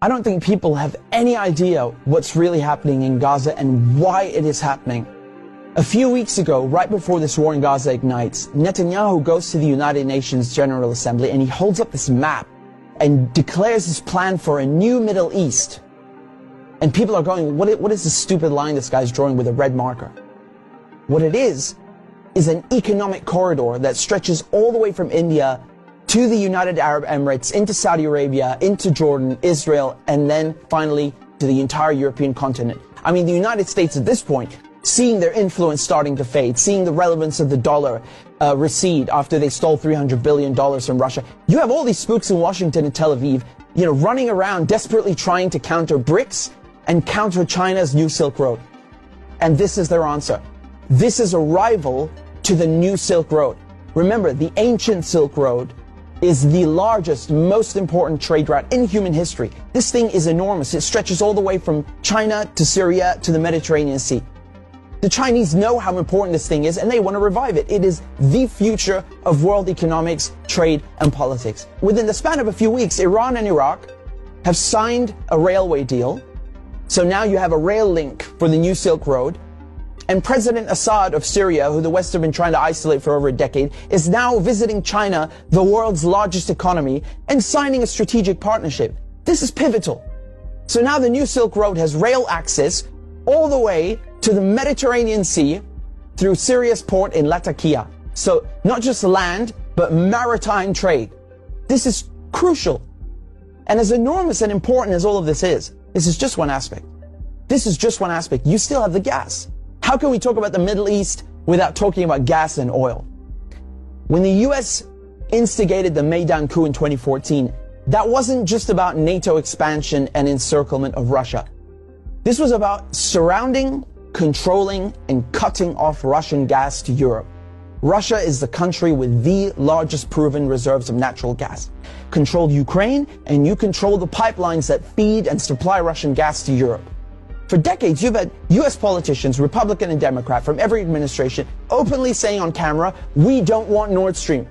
I don't think people have any idea what's really happening in Gaza and why it is happening. A few weeks ago, right before this war in Gaza ignites, Netanyahu goes to the United Nations General Assembly and he holds up this map and declares his plan for a new Middle East. And people are going, what is this stupid line this guy's drawing with a red marker? What it is an economic corridor that stretches all the way from India to the United Arab Emirates, into Saudi Arabia, into Jordan, Israel, and then finally to the entire European continent. I mean, the United States at this point, seeing their influence starting to fade, seeing the relevance of the dollar recede after they stole $300 billion from Russia. You have all these spooks in Washington and Tel Aviv, running around desperately trying to counter BRICS and counter China's new Silk Road. And this is their answer. This is a rival to the new Silk Road. Remember, the ancient Silk Road is the largest, most important trade route in human history. This thing is enormous. It stretches all the way from China to Syria to the Mediterranean Sea. The Chinese know how important this thing is and they want to revive it. It is the future of world economics, trade, and politics. Within the span of a few weeks, Iran and Iraq have signed a railway deal. So now you have a rail link for the new Silk Road. And President Assad of Syria, who the West have been trying to isolate for over a decade, is now visiting China, the world's largest economy, and signing a strategic partnership. This is pivotal. So now the new Silk Road has rail access all the way to the Mediterranean Sea through Syria's port in Latakia. So not just land, but maritime trade. This is crucial. And as enormous and important as all of this is just one aspect. This is just one aspect. You still have the gas. How can we talk about the Middle East without talking about gas and oil? When the US instigated the Maidan coup in 2014, that wasn't just about NATO expansion and encirclement of Russia. This was about surrounding, controlling, and cutting off Russian gas to Europe. Russia is the country with the largest proven reserves of natural gas. Control Ukraine, and you control the pipelines that feed and supply Russian gas to Europe. For decades, you've had US politicians, Republican and Democrat, from every administration, openly saying on camera, we don't want Nord Stream.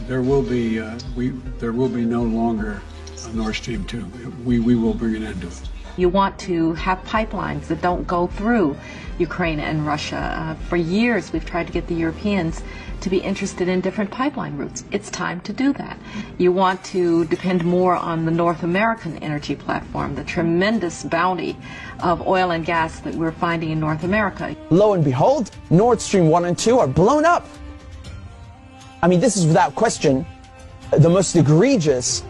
There will be no longer a Nord Stream 2. We will bring an end to it. You want to have pipelines that don't go through Ukraine and Russia. For years, we've tried to get the Europeans to be interested in different pipeline routes. It's time to do that. You want to depend more on the North American energy platform, the tremendous bounty of oil and gas that we're finding in North America. Lo and behold, Nord Stream 1 and 2 are blown up. I mean, this is without question the most egregious,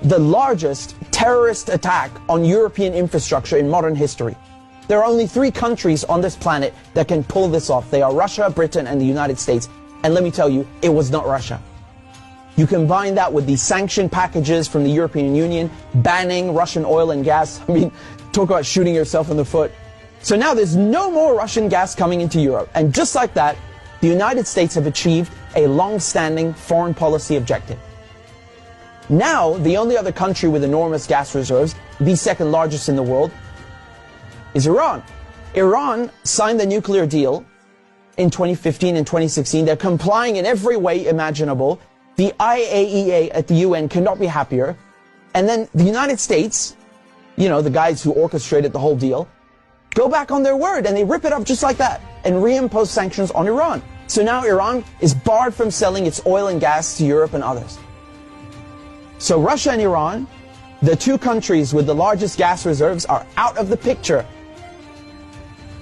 the largest terrorist attack on European infrastructure in modern history. There are only 3 countries on this planet that can pull this off. They are Russia, Britain, and the United States. And let me tell you, it was not Russia. You combine that with the sanction packages from the European Union, banning Russian oil and gas. I mean, talk about shooting yourself in the foot. So now there's no more Russian gas coming into Europe. And just like that, the United States have achieved a long-standing foreign policy objective. Now, the only other country with enormous gas reserves, the second largest in the world, is Iran. Iran signed the nuclear deal in 2015 and 2016. They're complying in every way imaginable. The IAEA at the UN cannot be happier. And then the United States, the guys who orchestrated the whole deal, go back on their word and they rip it up just like that and reimpose sanctions on Iran. So now Iran is barred from selling its oil and gas to Europe and others. So Russia and Iran, the 2 countries with the largest gas reserves, are out of the picture.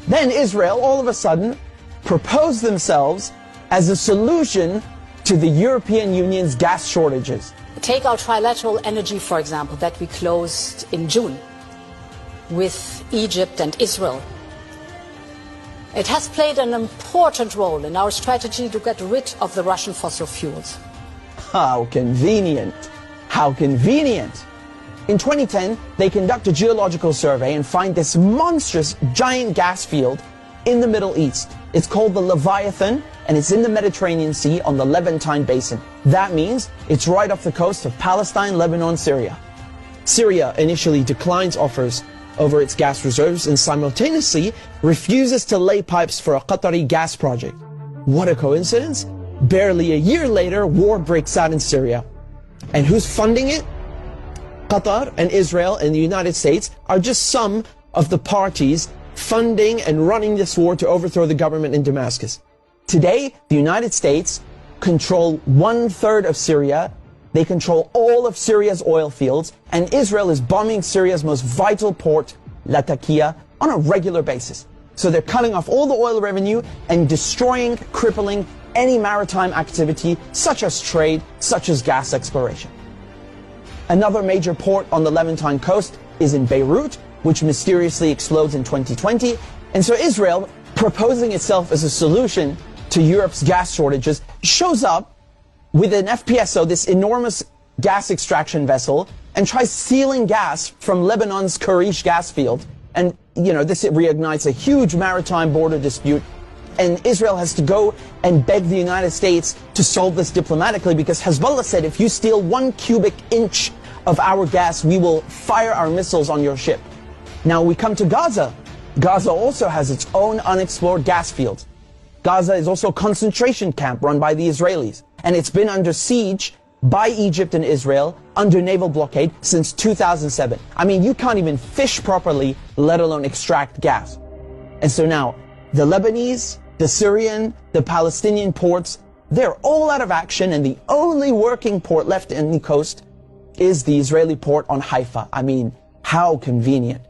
Then Israel, all of a sudden, proposed themselves as a solution to the European Union's gas shortages. Take our trilateral energy, for example, that we closed in June with Egypt and Israel. It has played an important role in our strategy to get rid of the Russian fossil fuels. How convenient. How convenient. In 2010, they conduct a geological survey and find this monstrous giant gas field in the Middle East. It's called the Leviathan, and it's in the Mediterranean Sea on the Levantine Basin. That means it's right off the coast of Palestine, Lebanon, Syria. Syria initially declines offers over its gas reserves and simultaneously refuses to lay pipes for a Qatari gas project. What a coincidence! Barely a year later, war breaks out in Syria. And who's funding it? Qatar and Israel and the United States are just some of the parties funding and running this war to overthrow the government in Damascus. Today, the United States control 1/3 of Syria. They control all of Syria's oil fields, and Israel is bombing Syria's most vital port, Latakia, on a regular basis. So they're cutting off all the oil revenue and destroying, crippling any maritime activity, such as trade, such as gas exploration. Another major port on the Levantine coast is in Beirut, which mysteriously explodes in 2020. And so Israel, proposing itself as a solution to Europe's gas shortages, shows up with an FPSO, this enormous gas extraction vessel, and tries stealing gas from Lebanon's Karish gas field. And, this reignites a huge maritime border dispute. And Israel has to go and beg the United States to solve this diplomatically, because Hezbollah said, if you steal 1 cubic inch of our gas, we will fire our missiles on your ship. Now we come to Gaza. Gaza also has its own unexplored gas fields. Gaza is also a concentration camp run by the Israelis. And it's been under siege by Egypt and Israel under naval blockade since 2007. I mean, you can't even fish properly, let alone extract gas. And so now, the Lebanese, the Syrian, the Palestinian ports, they're all out of action, and the only working port left in the coast is the Israeli port on Haifa. I mean, how convenient.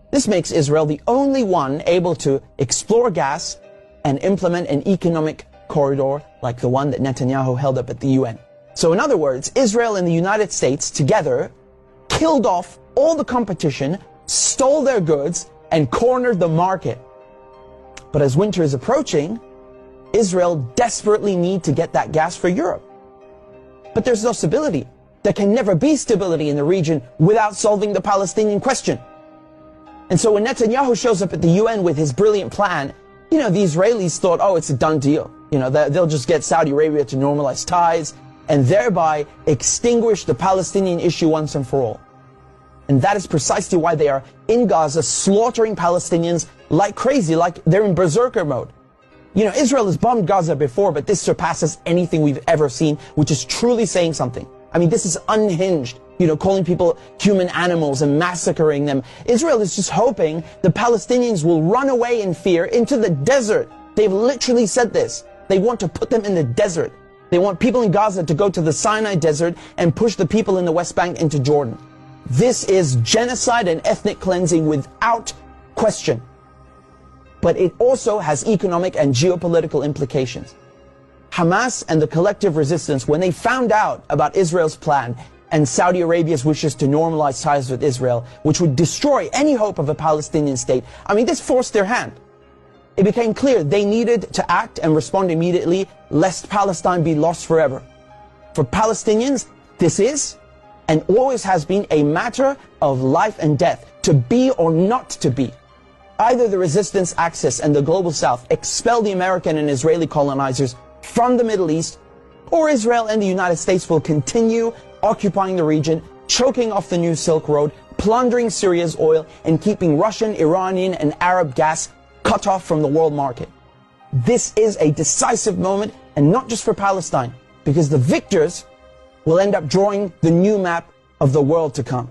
This makes Israel the only one able to explore gas and implement an economic corridor like the one that Netanyahu held up at the UN. So in other words, Israel and the United States together killed off all the competition, stole their goods, and cornered the market. But as winter is approaching, Israel desperately needs to get that gas for Europe. But there's no stability. There can never be stability in the region without solving the Palestinian question. And so when Netanyahu shows up at the UN with his brilliant plan, the Israelis thought, oh, it's a done deal. They'll just get Saudi Arabia to normalize ties and thereby extinguish the Palestinian issue once and for all. And that is precisely why they are in Gaza slaughtering Palestinians like crazy, like they're in berserker mode. Israel has bombed Gaza before, but this surpasses anything we've ever seen, which is truly saying something. I mean, this is unhinged, calling people human animals and massacring them. Israel is just hoping the Palestinians will run away in fear into the desert. They've literally said this. They want to put them in the desert. They want people in Gaza to go to the Sinai desert and push the people in the West Bank into Jordan. This is genocide and ethnic cleansing without question. But it also has economic and geopolitical implications. Hamas and the collective resistance, when they found out about Israel's plan and Saudi Arabia's wishes to normalize ties with Israel, which would destroy any hope of a Palestinian state, I mean, this forced their hand. It became clear they needed to act and respond immediately, lest Palestine be lost forever. For Palestinians, this is and always has been a matter of life and death, to be or not to be. Either the resistance axis and the global south expel the American and Israeli colonizers from the Middle East, or Israel and the United States will continue occupying the region, choking off the new Silk Road, plundering Syria's oil, and keeping Russian, Iranian, and Arab gas cut off from the world market. This is a decisive moment, and not just for Palestine, because the victors will end up drawing the new map of the world to come.